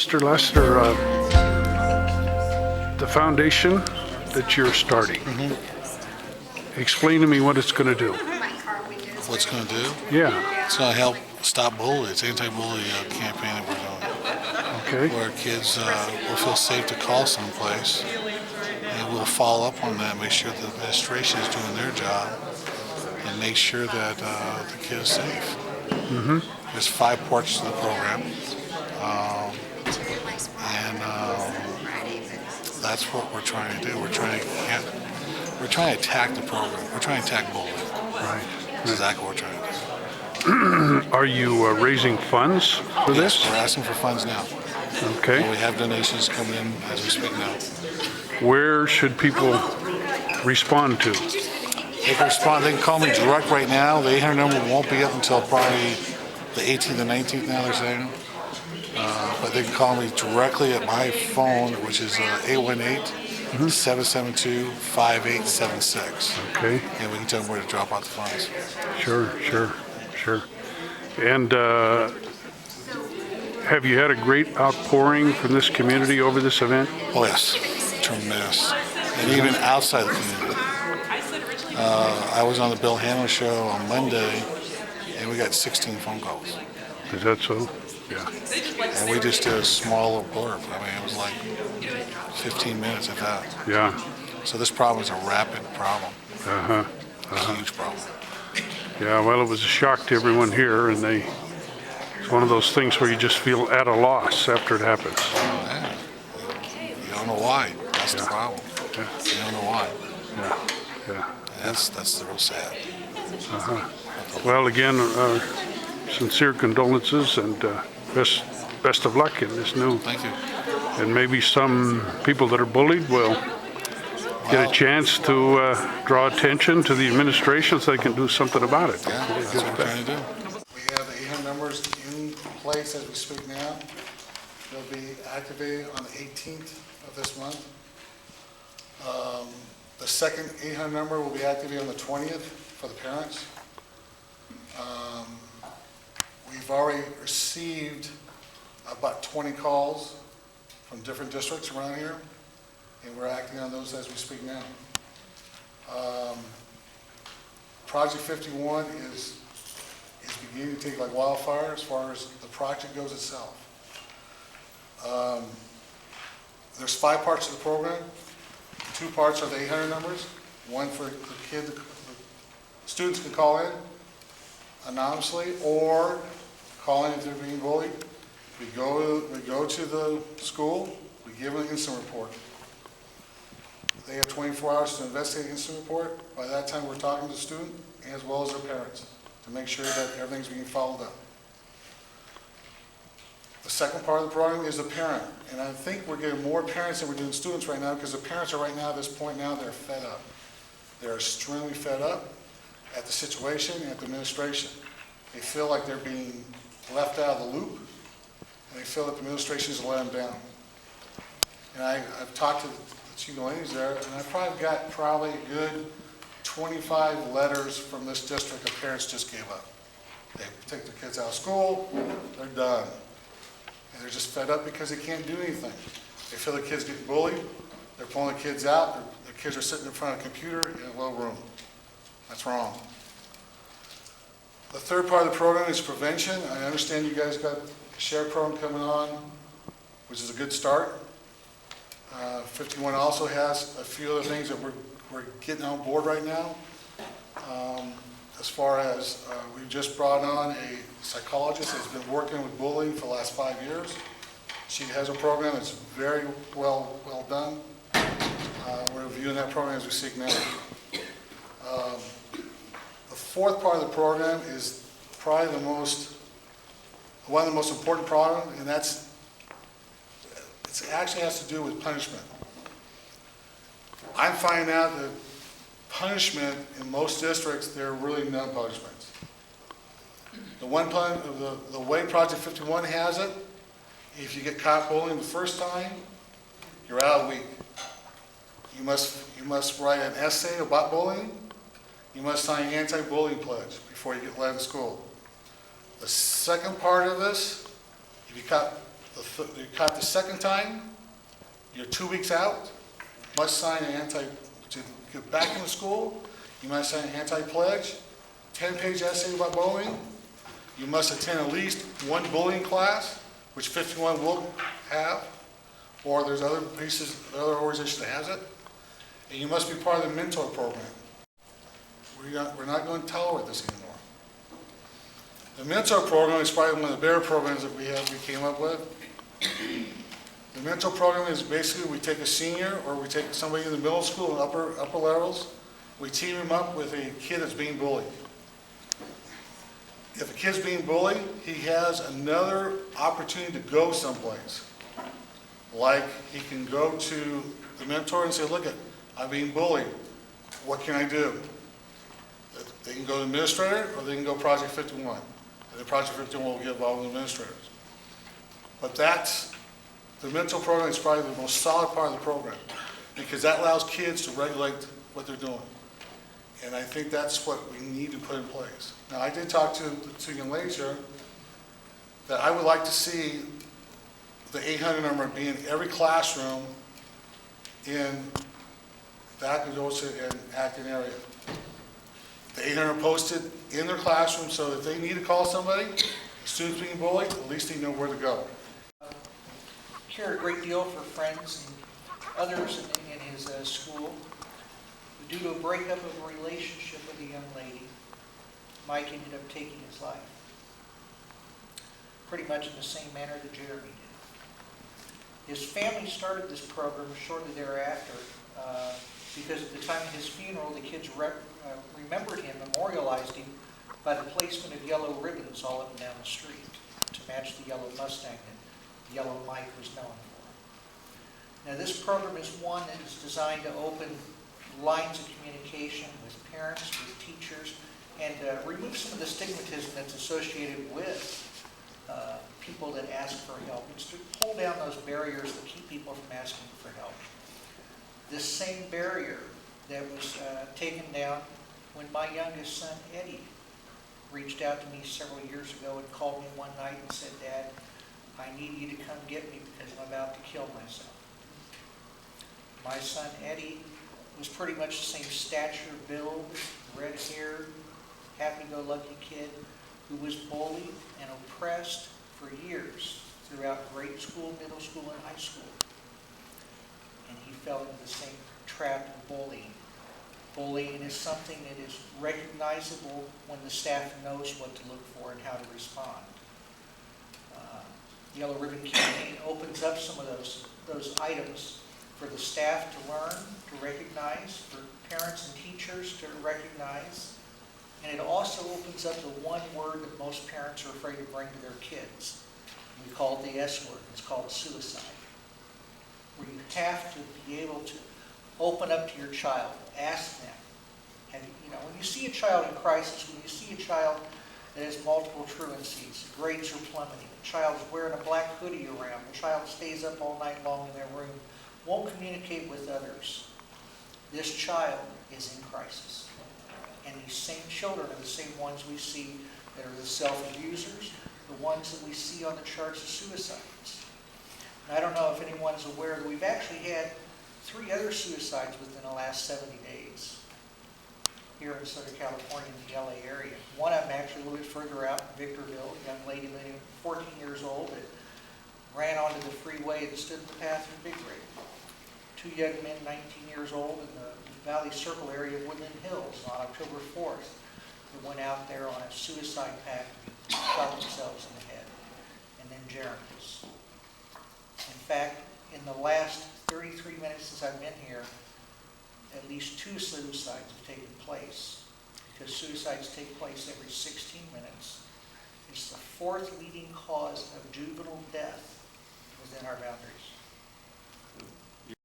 Mr. Lasater, the foundation that you're starting, explain to me what it's going to do. What's going to do? Yeah, It's going to help stop bullying. It's an anti-bully campaign that we're doing, okay, where kids will feel safe to call someplace, and we'll follow up on that, make sure the administration is doing their job, and make sure that the kid is safe. There's 5 parts to the program, and that's what we're trying to do. We're trying to attack the program. We're trying to attack bullying. right. That's exactly what we're trying to do. Are you raising funds for Yes, this? we're asking for funds now. And Okay, we have donations coming in as we speak now. where should people respond to? They can respond. They can call me direct right now. The 800 number won't be up until probably the 18th and 19th now, they're saying. But they can call me directly at my phone, which is 818-772-5876. Okay, And we can tell them where to drop out the funds. sure. And have you had a great outpouring from this community over this event? Oh, yes. Tremendous. And even outside the community. I was on the Bill Hanlon show on Monday, and we got 16 phone calls. Is that so? Yeah. And we just did a small little blurb. I mean, it was like 15 minutes of that. Yeah. So this problem is a rapid problem, Uh-huh. a huge problem. Yeah, well, it was a shock to everyone here, and it's one of those things where you just feel at a loss after it happens. Yeah. You don't know why. That's the problem. Yeah. You don't know why. Yeah. And that's the real sad. Well, again, sincere condolences and best of luck in this new. Thank you. And maybe some people that are bullied will get a chance to draw attention to the administration so they can do something about it. Yeah, that's what we're trying to do. We have the 800 numbers in place as we speak now. They'll be activated on the 18th of this month. The second 800 number will be activated on the 20th for the parents. We've already received about 20 calls from different districts around here, and we're acting on those as we speak now. Project 51 is beginning to take like wildfire as far as the project goes itself. There's 5 parts of the program. 2 parts are the 800 numbers. One for the students can call in anonymously or call in if they're being bullied. We go to the school, we give them an incident report. They have 24 hours to investigate the incident report. By that time, we're talking to the student as well as their parents to make sure that everything's being followed up. The second part of the program is the parent. And I think we're getting more parents than we're doing students right now because the parents are right now, at this point now, they're fed up. They're extremely fed up at the situation and at the administration. They feel like they're being left out of the loop, and they feel that the administration is letting them down. And I've talked to the chief ladies there, and I've probably got a good 25 letters from this district of parents just gave up. They take their kids out of school, they're done. And they're just fed up because they can't do anything. They feel the kids get bullied, they're pulling the kids out, the kids are sitting in front of a computer in a low room. That's wrong. The third part of the program is prevention. I understand you guys got a share program coming on, which is a good start. 51 also has a few other things that we're getting on board right now. As far as we've just brought on a psychologist that's been working with bullying for the last 5 years. She has a program that's very well done. We're reviewing that program as we speak now. The fourth part of the program is probably one of the most important programs, and it actually has to do with punishment. I'm finding out that punishment in most districts, there are really no punishments. The way Project 51 has it, if you get caught bullying the first time, you're out a week. You must write an essay about bullying. You must sign an anti-bullying pledge before you get let out of school. The second part of this, if you got You caught the second time, you're 2 weeks out, must sign to get back into school, you must sign an anti-pledge, 10-page essay about bullying, you must attend at least one bullying class, which 51 will have, or there's other pieces, other organization that has it, and you must be part of the mentor program. We're not going to tolerate this anymore. The mentor program is probably one of the better programs that we came up with. The mentor program is basically we take a senior or we take somebody in the middle school and upper levels, we team them up with a kid that's being bullied. If a kid's being bullied, he has another opportunity to go someplace. Like he can go to the mentor and say, look, I'm being bullied. What can I do? They can go to the administrator or they can go Project 51. And the Project 51 will get involved with administrators. But the mentor program is probably the most solid part of the program because that allows kids to regulate what they're doing. And I think that's what we need to put in place. Now, I did talk to the two young ladies here that I would like to see the 800 number be in every classroom in the Acton area. The 800 posted in their classroom so that if they need to call somebody, students being bullied, at least they know where to go. Care a great deal for friends and others in his school. Due to a breakup of a relationship with a young lady, Mike ended up taking his life. Pretty much in the same manner that Jeremy did. His family started this program shortly thereafter because at the time of his funeral, the kids remembered him, memorialized him by the placement of yellow ribbons all up and down the street to match the yellow Mustang that Yellow Mike was known for. Now this program is one that is designed to open lines of communication with parents, with teachers, and remove some of the stigmatism that's associated with people that ask for help. It's to pull down those barriers that keep people from asking for help. This same barrier that was taken down when my youngest son, Eddie, reached out to me several years ago and called me one night and said, Dad, I need you to come get me because I'm about to kill myself. My son, Eddie, was pretty much the same stature, build, red hair, happy-go-lucky kid who was bullied and oppressed for years throughout grade school, middle school, and high school. And he fell into the same trap of bullying. Bullying is something that is recognizable when the staff knows what to look for and how to respond. The Yellow Ribbon Campaign opens up some of those items for the staff to learn, to recognize, for parents and teachers to recognize. And it also opens up the one word that most parents are afraid to bring to their kids. We call it the S word. It's called suicide. Where you have to be able to open up to your child, ask them. When you see a child in crisis, when you see a child that has multiple truancies, grades are plummeting, a child is wearing a black hoodie around, a child stays up all night long in their room, won't communicate with others. This child is in crisis. And these same children are the same ones we see that are the self-abusers, the ones that we see on the charts of suicides. And I don't know if anyone's aware that we've actually had 3 other suicides within the last 70 days here in Southern California in the LA area. One of them actually a little bit further out in Victorville, a young lady, 14 years old, that ran onto the freeway and stood in the path of a big rig. 2 young men, 19 years old, in the Valley Circle area of Woodland Hills on October 4th, that went out there on a suicide pact and shot themselves in the head. And then Jeremy's. In fact, in the last 33 minutes since I've been here, at least 2 suicides have taken place, because suicides take place every 16 minutes. It's the 4th leading cause of juvenile death within our boundaries.